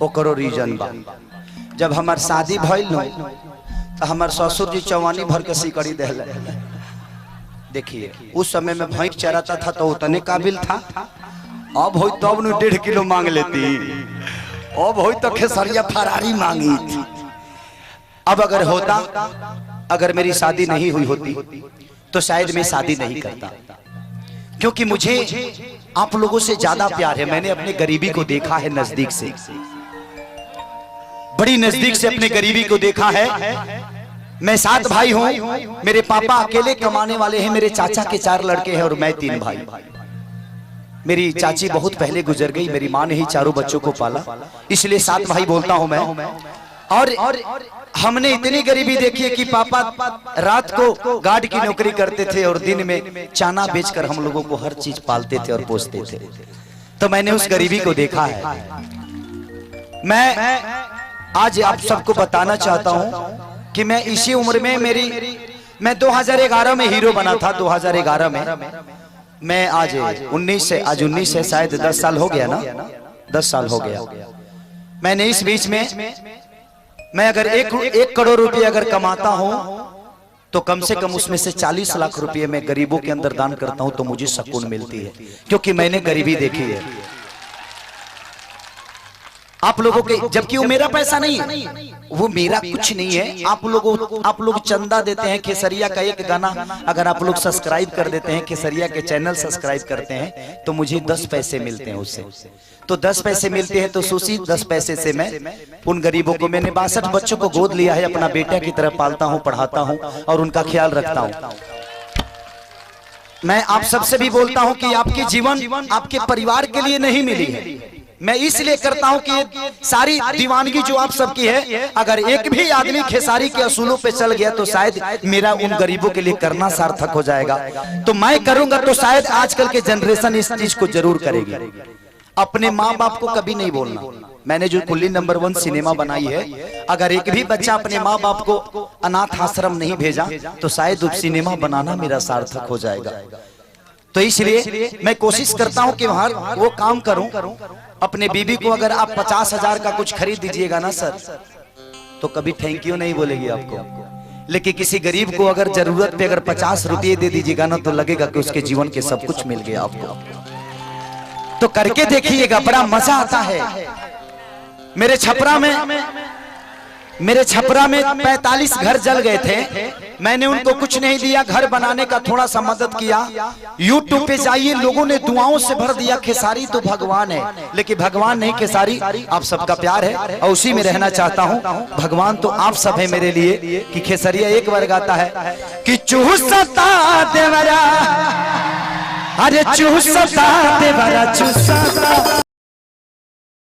ओकरो रीजन बा। जब हमार शादी भइल न तो हमार ससुर जी चौवानी भर के सिकड़ी देले। देखिए उस समय में भैंस चराता था तो उतने काबिल था। अब हो तब न 1.5 किलो मांग लेती, अब हो तो खेसरिया फरारी मांगी थी। अब अगर होता, अगर मेरी शादी नहीं हुई होती तो शायद मैं शादी नहीं करता, क्योंकि मुझे आप लोगों से ज्यादा प्यार है। मैंने अपने गरीबी को देखा है नजदीक से, बड़ी नजदीक से अपने गरीबी को देखा है। मैं 7 भाई हूं, मेरे पापा अकेले कमाने वाले हैं, मेरे चाचा के 4 लड़के हैं और मैं 3 भाई। मेरी चाची बहुत पहले गुजर गई, मेरी मां ने ही चारों बच्चों को पाला, इसलिए 7 भाई बोलता हूं मैं। और हमने इतनी गरीबी देखी है कि पापा रात को गार्ड की नौकरी करते थे और दिन में चाना बेचकर हम लोगों को हर चीज पालते थे और पोसते थे। तो मैंने उस गरीबी को देखा है। मैं आज आप सबको बताना चाहता हूं कि मैं इसी उम्र में मैं 2011 में हीरो बना था। 2011 में मैं आज 19 से शायद 10 साल हो गया ना, 10 साल हो गया। मैंने इस बीच में मैं अगर 1 करोड़ रुपए अगर कमाता हूं तो कम से कम उसमें से 40 लाख रुपए मैं गरीबों के अंदर दान करता हूं तो मुझे सुकून मिलती है, क्योंकि मैंने गरीबी देखी है। आप लोगों के, जबकि वो मेरा पैसा नहीं है, वो मेरा कुछ नहीं है। आप लोग चंदा देते हैं। खेसरिया का एक गाना अगर आप लोग सब्सक्राइब कर देते हैं, खेसरिया के चैनल सब्सक्राइब करते हैं तो मुझे 10 पैसे मिलते हैं उससे। तो 10 पैसे मिलते हैं तो उसी 10 पैसे से मैं उन गरीबों को, मैंने 62 बच्चों को गोद लिया है, अपना बेटा की तरह पालता हूँ, पढ़ाता हूँ और उनका ख्याल रखता हूँ। मैं आप सबसे भी बोलता हूँ कि आपके जीवन आपके परिवार के लिए नहीं मिली है। मैं इसलिए करता हूं कि सारी दीवानगी जो आप सबकी है, अगर एक भी आदमी खेसारी के असूलों पे चल गया तो शायद मेरा उन गरीबों के लिए करना सार्थक हो जाएगा। तो मैं करूंगा तो शायद आजकल के जनरेशन इस चीज को जरूर करेगी। अपने माँ बाप को कभी नहीं बोलना। मैंने जो कुल्ली नंबर 1 सिनेमा बनाई है, अगर एक भी बच्चा अपने माँ बाप को अनाथ आश्रम नहीं भेजा तो शायद उस सिनेमा बनाना मेरा सार्थक हो जाएगा। तो इसलिए मैं कोशिश करता हूं कि वहां वो काम करूं। अपने बीबी को अगर आप 50,000 का कुछ खरीद दीजिएगा ना सर, तो कभी थैंक यू नहीं बोलेगी आपको। लेकिन किसी गरीब को अगर जरूरत पे अगर 50 रुपये दे दीजिएगा ना, तो लगेगा कि उसके जीवन के सब कुछ मिल गया आपको। तो करके देखिएगा, बड़ा मजा आता है। मेरे छपरा में 45 घर जल गए थे। मैंने उनको कुछ नहीं दिया, घर बनाने का थोड़ा सा मदद किया। YouTube पे जाइए, लोगों ने दुआओं से भर दिया। खेसारी तो भगवान है, लेकिन भगवान नहीं, खेसारी आप सबका प्यार है और उसी में रहना चाहता हूँ। भगवान तो आप सब है मेरे लिए। कि खेसरिया एक बार गाता है कि चूसता देवरा, अरे चूसता देवरा चूसता।